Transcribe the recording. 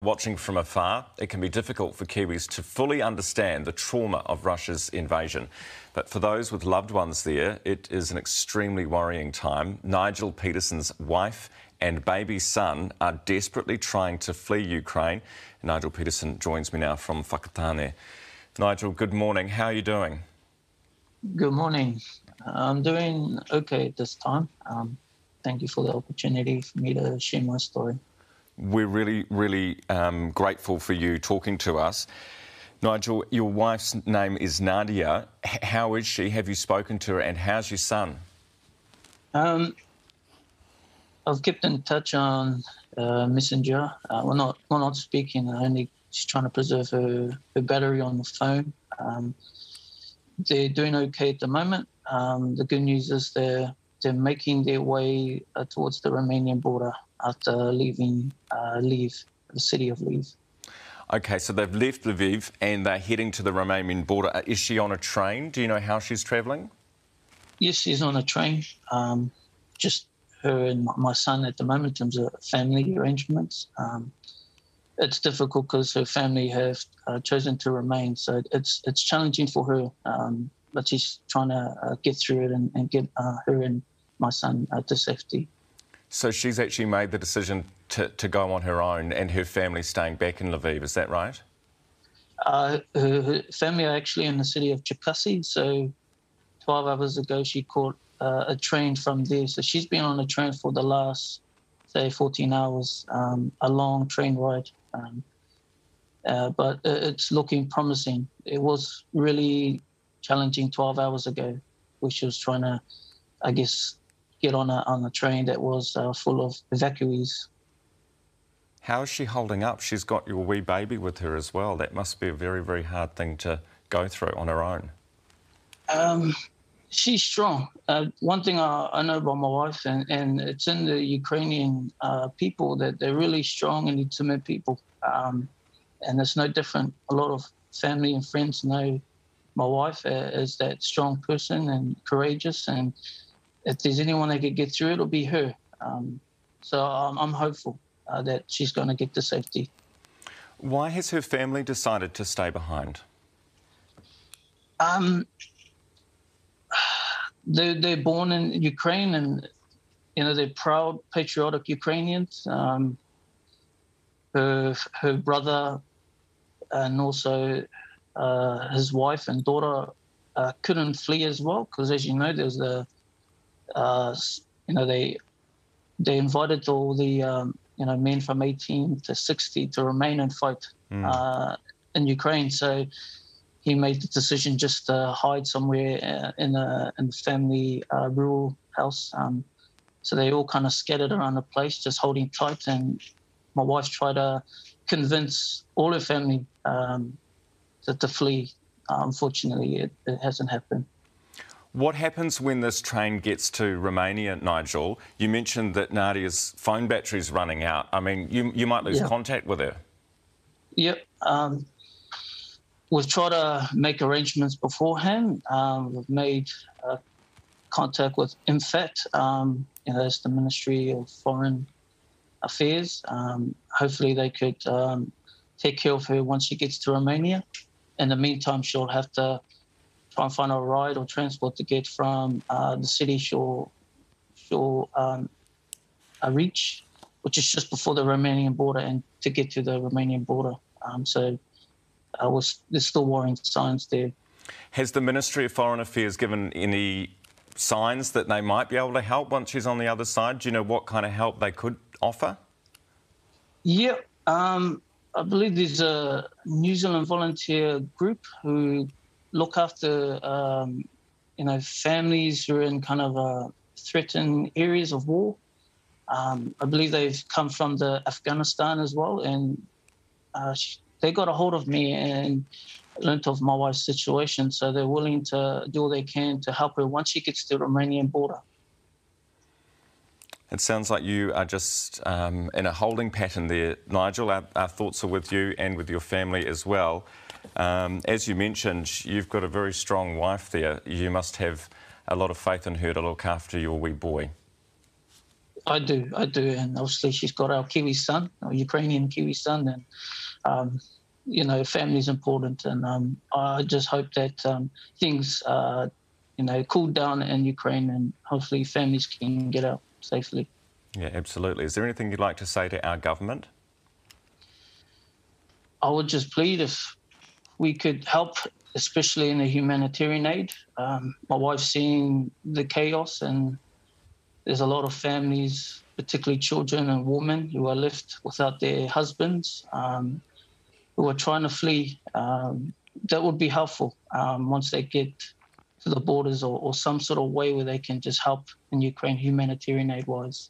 Watching from afar, it can be difficult for Kiwis to fully understand the trauma of Russia's invasion. But for those with loved ones there, it is an extremely worrying time. Nigel Peterson's wife and baby son are desperately trying to flee Ukraine. Nigel Peterson joins me now from Whakatane. Nigel, good morning. How are you doing? Good morning. I'm doing okay at this time. Thank you for the opportunity for me to share my story. We're really grateful for you talking to us. Nigel, your wife's name is Nadia. How is she? Have you spoken to her? And how's your son? I've kept in touch on Messenger. We're not speaking. Only she's trying to preserve her battery on the phone. They're doing okay at the moment. The good news is they're making their way towards the Romanian border after leaving Lviv, the city of Lviv. OK, so they've left Lviv and they're heading to the Romanian border. Is she on a train? Do you know how she's travelling? Yes, she's on a train. Just her and my son at the moment in terms of family arrangements. It's difficult because her family have chosen to remain, so it's challenging for her. But she's trying to get through it and get her and my son to safety. So she's actually made the decision to go on her own and her family staying back in Lviv, is that right? Her family are actually in the city of Cherkasy, so 12 hours ago she caught a train from there. So she's been on a train for the last, say, 14 hours, a long train ride. But it's looking promising. It was really challenging 12 hours ago, where she was trying to, I guess, get on a train that was full of evacuees. How is she holding up? She's got your wee baby with her as well. That must be a very hard thing to go through on her own. She's strong. One thing I know about my wife, and it's in the Ukrainian people, that they're really strong and determined people. And it's no different. A lot of family and friends know my wife as that strong person and courageous, and if there's anyone that could get through, it'll be her. So I'm hopeful that she's going to get to safety. Why has her family decided to stay behind? They're born in Ukraine, and they're proud, patriotic Ukrainians. Her brother and also his wife and daughter couldn't flee as well, because as you know, there's the they invited all the men from 18 to 60 to remain and fight in Ukraine. So he made the decision just to hide somewhere in the family rural house. So they all kind of scattered around the place, just holding tight. And my wife tried to convince all her family to flee. Unfortunately, it hasn't happened. What happens when this train gets to Romania, Nigel? You mentioned that Nadia's phone battery's running out. I mean, you might lose contact with her. Yep. We've tried to make arrangements beforehand. We've made contact with IMFAT, that's the Ministry of Foreign Affairs. Hopefully they could take care of her once she gets to Romania. In the meantime, she'll have to try and find a ride or transport to get from the city she'll reach, which is just before the Romanian border, and to get to the Romanian border. So there's still worrying signs there. Has the Ministry of Foreign Affairs given any signs that they might be able to help once she's on the other side? Do you know what kind of help they could offer? Yeah, I believe there's a New Zealand volunteer group who look after, families who are in kind of threatened areas of war. I believe they've come from Afghanistan as well, and they got a hold of me and learnt of my wife's situation, so they're willing to do all they can to help her once she gets to the Romanian border. It sounds like you are just in a holding pattern there, Nigel. Our thoughts are with you and with your family as well. As you mentioned, you've got a very strong wife there. You must have a lot of faith in her to look after your wee boy. I do, and obviously she's got our Kiwi son, our Ukrainian Kiwi son, and you know, family's important, and I just hope that things, you know, cool down in Ukraine, and hopefully families can get out safely. Yeah, absolutely. Is there anything you'd like to say to our government? I would just plead if we could help, especially in the humanitarian aid. My wife's seeing the chaos, and there's a lot of families, particularly children and women, who are left without their husbands, who are trying to flee. That would be helpful once they get to the borders, or some sort of way where they can just help in Ukraine humanitarian aid-wise.